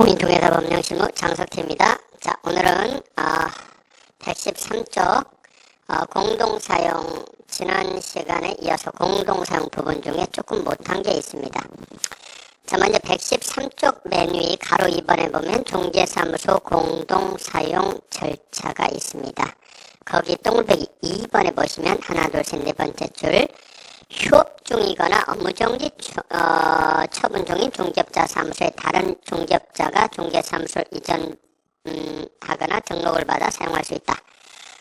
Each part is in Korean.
공인중개사법령실무 장석희입니다. 자, 오늘은 113쪽 공동사용, 지난 시간에 이어서 공동사용 부분 중에 조금 못한 게 있습니다. 자, 먼저 113쪽 맨 위 가로 2번에 보면 중개사무소 공동사용 절차가 있습니다. 거기 동글배기 2번에 보시면 하나, 둘, 셋, 네 번째 줄 휴업 중이거나 업무정지 처분 중인 중개업자 사무소의 다른 중개업자가 중개사무소를 이전하거나 등록을 받아 사용할 수 있다.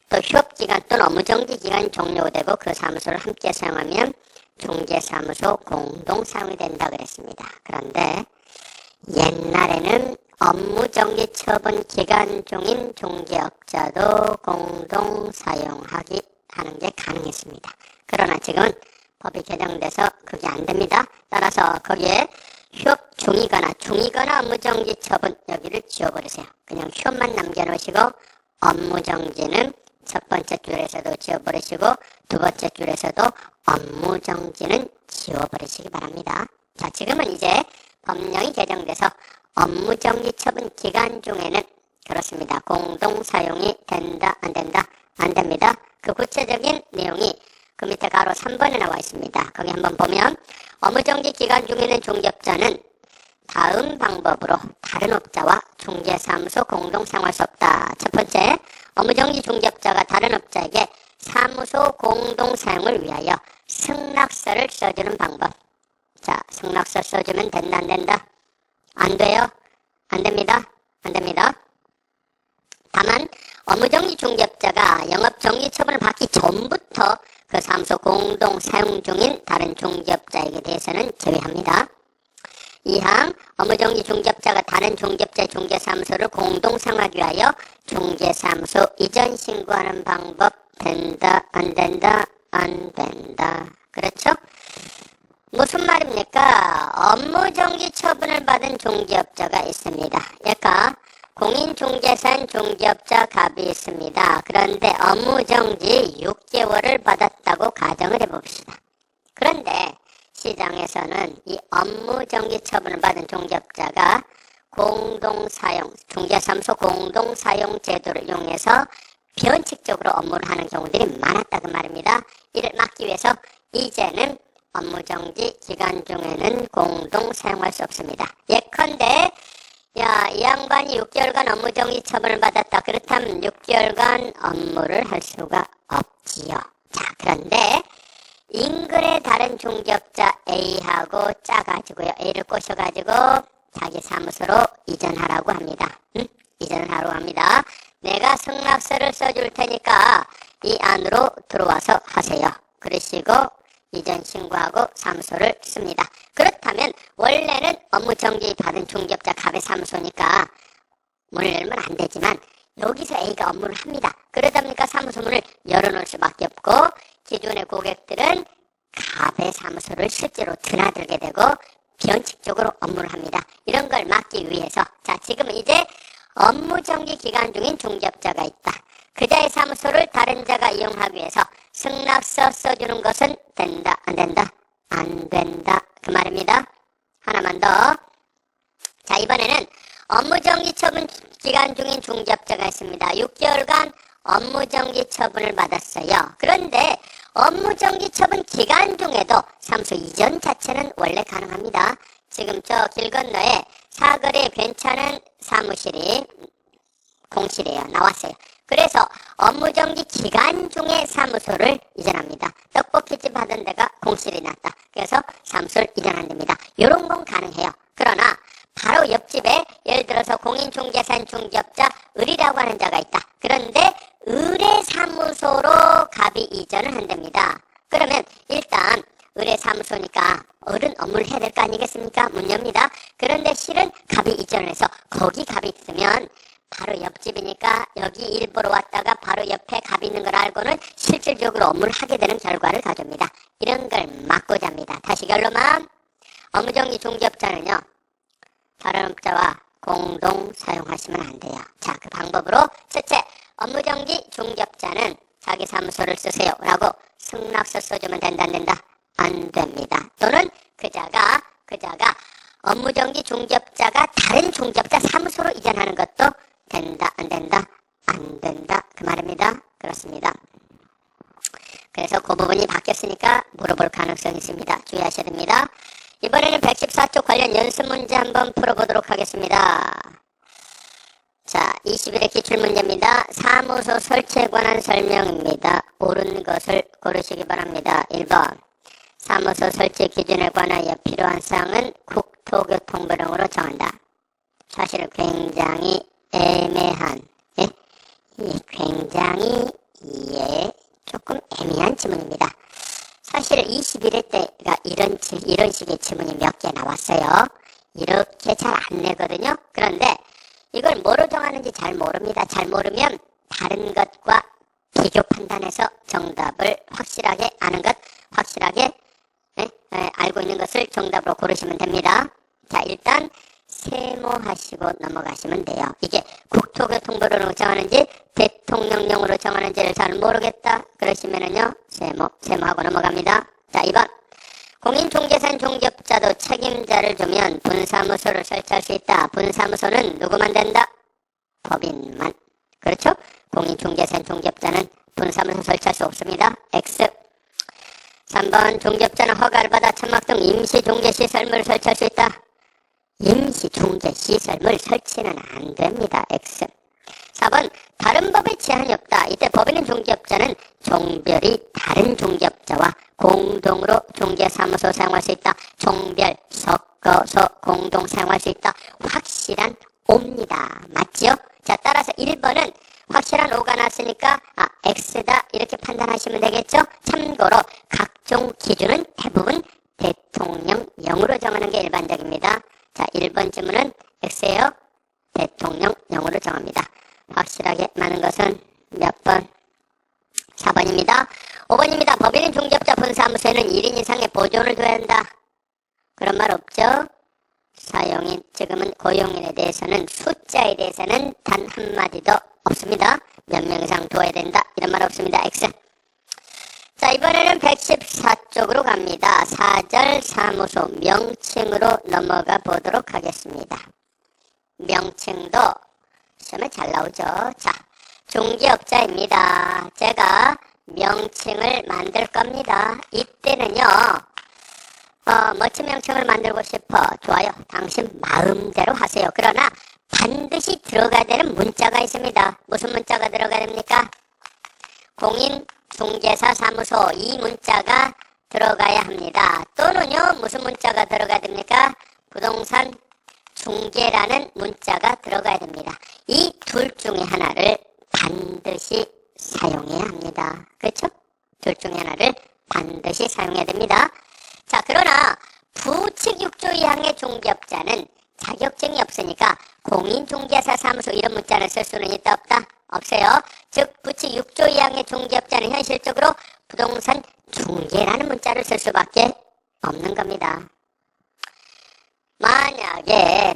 또 휴업기간 또는 업무정지 기간이 종료되고 그 사무소를 함께 사용하면 중개사무소 공동사용이 된다 그랬습니다. 그런데 옛날에는 업무정지 처분 기간 중인 중개업자도 공동사용하기 하는 게 가능했습니다. 그러나 지금은 법이 개정돼서 그게 안 됩니다. 따라서 거기에 휴업 중이거나 업무정지 처분 여기를 지워버리세요. 그냥 휴업만 남겨놓으시고 업무정지는 첫 번째 줄에서도 지워버리시고 두 번째 줄에서도 업무정지는 지워버리시기 바랍니다. 자, 지금은 이제 법령이 개정돼서 업무정지 처분 기간 중에는 그렇습니다. 공동사용이 된다, 안 된다? 안 됩니다. 그 구체적인 내용이 그 밑에 가로 3번에 나와 있습니다. 거기 한번 보면 업무정지 기간 중에는 중개업자는 다음 방법으로 다른 업자와 중개사무소 공동사용할 수 없다. 첫 번째, 업무정지 중개업자가 다른 업자에게 사무소 공동사용을 위하여 승낙서를 써주는 방법. 자, 승낙서 써주면 된다, 안 된다? 안 돼요? 안 됩니다. 안 됩니다. 다만 업무정지 중개업자가 영업정지 처분을 받기 전부터 그 사무소 공동 사용 중인 다른 중개업자에게 대해서는 제외합니다. 2항 업무정지 중개업자가 다른 중개업자의 중개사무소를 공동 사용하기 위하여 중개사무소 이전 신고하는 방법 된다, 안 된다, 안 된다. 그렇죠? 무슨 말입니까? 업무정지 처분을 받은 중개업자가 있습니다. 그러니까 공인중개사인 중개업자 갑이 있습니다. 그런데 업무정지 6개월을 받았다고 가정을 해봅시다. 그런데 시장에서는 이 업무정지 처분을 받은 중개업자가 공동사용, 중개사무소 공동사용 제도를 이용해서 변칙적으로 업무를 하는 경우들이 많았다 그 말입니다. 이를 막기 위해서 이제는 업무정지 기간 중에는 공동 사용할 수 없습니다. 예컨대 이 양반이 6개월간 업무정지 처분을 받았다. 그렇다면 6개월간 업무를 할 수가 없지요. 자, 그런데 인근의 다른 중개업자 A하고 짜가지고요. A를 꼬셔가지고 자기 사무소로 이전하라고 합니다. 이전을 하라고 합니다. 내가 승낙서를 써줄 테니까 이 안으로 들어와서 하세요. 그러시고 이전 신고하고 사무소를 씁니다. 그렇다면 원래는 업무정지 받은 중개업자 갑의 사무소니까 문을 열면 안 되지만 여기서 A가 업무를 합니다. 그러다 보니까 사무소 문을 열어놓을 수밖에 없고 기존의 고객들은 갑의 사무소를 실제로 드나들게 되고 변칙적으로 업무를 합니다. 이런 걸 막기 위해서 자, 지금은 이제 업무정지 기간 중인 중개업자가 있다. 그자의 사무소를 다른 자가 이용하기 위해서 승낙서 써주는 것은 된다, 안 된다? 안 된다. 그 말입니다. 하나만 더. 자, 이번에는 업무정지 처분 기간 중인 중개업자가 있습니다. 6개월간 업무정지 처분을 받았어요. 그런데 업무정지 처분 기간 중에도 사무소 이전 자체는 원래 가능합니다. 지금 저 길 건너에 사거리에 괜찮은 사무실이 공실이에요. 나왔어요. 그래서 업무정지 기간 중에 사무소를 이전합니다. 떡볶이집 하던 데가 공실이 났다. 그래서 사무소를 이전한답니다. 이런 건 가능해요. 그러나 바로 옆집에 예를 들어서 공인중개사인 중개업자 을이라고 하는 자가 있다. 그런데 을의 사무소로 갑이 이전을 한답니다. 그러면 일단 을의 사무소니까 을은 업무를 해야 될 거 아니겠습니까? 문 엽니다. 그런데 실은 갑이 이전을 해서 거기 갑이 있으면 바로 옆집이니까 여기 일보러 왔다가 바로 옆에 갑이 있는 걸 알고는 실질적으로 업무를 하게 되는 결과를 가져옵니다. 이런 걸 막고자 합니다. 다시 결론만 업무정지 중개업자는요. 다른 업자와 공동 사용하시면 안 돼요. 자, 그 방법으로 첫째, 업무정지 중개업자는 자기 사무소를 쓰세요 라고 승낙서 써주면 된다, 안 된다? 안 됩니다. 또는 그자가 업무정지 중개업자가 다른 중개업자 사무소로 이전하는 것도 된다, 안 된다? 안 된다. 그 말입니다. 그렇습니다. 그래서 그 부분이 바뀌었으니까 물어볼 가능성이 있습니다. 주의하셔야 됩니다. 이번에는 114쪽 관련 연습 문제 한번 풀어보도록 하겠습니다. 자, 20일의 기출문제입니다. 사무소 설치에 관한 설명입니다. 옳은 것을 고르시기 바랍니다. 1번, 사무소 설치 기준에 관하여 필요한 사항은 국토교통부령으로 정한다. 사실은 굉장히 애매한, 조금 애매한 지문입니다. 사실 21회 때가 이런 식의 지문이 몇 개 나왔어요. 이렇게 잘 안 내거든요. 그런데 이걸 뭐로 정하는지 잘 모릅니다. 잘 모르면 다른 것과 비교 판단해서 정답을 확실하게 아는 것, 확실하게 알고 있는 것을 정답으로 고르시면 됩니다. 자, 일단 세모하시고 넘어가시면 돼요. 이게 국토교통부로 정하는지 대통령령으로 정하는지를 잘 모르겠다 그러시면은요, 세모하고 넘어갑니다. 자, 2번. 공인중개사인 중개업자도 책임자를 두면 분사무소를 설치할 수 있다. 분사무소는 누구만 된다? 법인만. 그렇죠? 공인중개사인 중개업자는 분사무소 설치할 수 없습니다. X. 3번. 중개업자는 허가를 받아 천막 등 임시중개시설물을 설치할 수 있다. 임시중개시설물 설치는 안 됩니다. X. 4번. 다른 법에 제한이 없다. 이때 법인인 중개업자는 종별이 다른 중개업자와 공동으로 중개사무소 사용할 수 있다. 종별 섞어서 공동 사용할 수 있다. 확실한 O입니다. 맞지요? 자, 따라서 1번은 확실한 O가 났으니까 X다 이렇게 판단하시면 되겠죠? 참고로 각종 기준은 대부분 대통령령으로 정하는 게 일반적입니다. 자, 1번 질문은 X예요. 대통령령으로 정합니다. 확실하게 많은 것은 몇 번? 4번입니다. 5번입니다. 법인인 중개업자 분사무소에는 1인 이상의 보존을 둬야 한다. 그런 말 없죠? 사용인, 지금은 고용인에 대해서는 숫자에 대해서는 단 한마디도 없습니다. 몇 명 이상 둬야 된다. 이런 말 없습니다. X. 자, 이번에는 114쪽으로 갑니다. 4절 사무소 명칭으로 넘어가 보도록 하겠습니다. 명칭도 시험에 잘 나오죠. 자, 중개업자입니다. 제가 명칭을 만들 겁니다. 이때는요, 멋진 명칭을 만들고 싶어. 좋아요. 당신 마음대로 하세요. 그러나 반드시 들어가야 되는 문자가 있습니다. 무슨 문자가 들어가야 됩니까? 공인중개사 사무소, 이 문자가 들어가야 합니다. 또는요, 무슨 문자가 들어가야 됩니까? 부동산 중개라는 문자가 들어가야 됩니다. 이 둘 중에 하나를 반드시 사용해야 합니다. 그렇죠? 둘 중에 하나를 반드시 사용해야 됩니다. 자, 그러나 부칙 6조 이항의 중개업자는 자격증이 없으니까 공인중개사 사무소 이런 문자를 쓸 수는 있다 없다? 없어요. 즉 부칙 6조 이항의 중개업자는 현실적으로 부동산 중개라는 문자를 쓸 수밖에 없는 겁니다. 만약에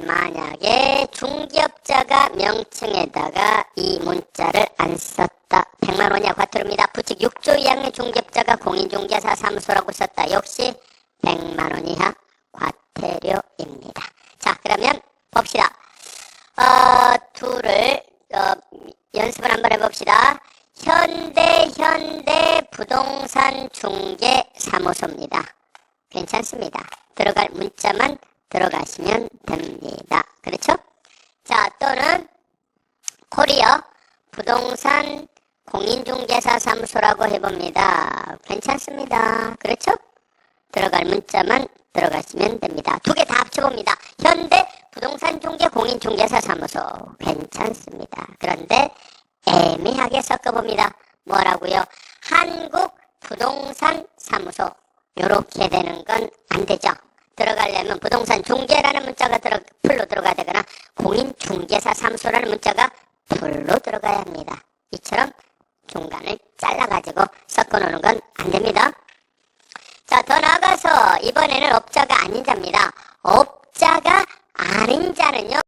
중개업자가 명칭에다가 이 문자를 안 썼다. 100만 원이야 과태료입니다. 부칙 6조 이항의 중개업자가 공인중개사 사무소라고 썼다. 역시 100만 원 이하 과태료입니다. 자, 그러면 봅시다. 둘을 연습을 한번 해봅시다. 현대 부동산 중개 사무소입니다. 괜찮습니다. 들어갈 문자만 들어가시면 됩니다. 그렇죠? 자, 또는 코리아 부동산 공인중개사 사무소라고 해봅니다. 괜찮습니다. 그렇죠? 들어갈 문자만 들어가시면 됩니다. 두 개 다 합쳐봅니다. 현대 부동산 중개 공인중개사 사무소. 괜찮습니다. 그런데 애매하게 섞어봅니다. 뭐라고요? 한국 부동산 사무소. 요렇게 되는 건 안 되죠. 들어가려면 부동산 중개라는 문자가 풀로 들어가야 되거나 공인중개사 사무소라는 문자가 풀로 들어가야 합니다. 이처럼 중간을 잘라가지고 섞어놓는 건 안 됩니다. 자, 더 나아가서 이번에는 업자가 아닌 자입니다. 업자가 아닌 자는요,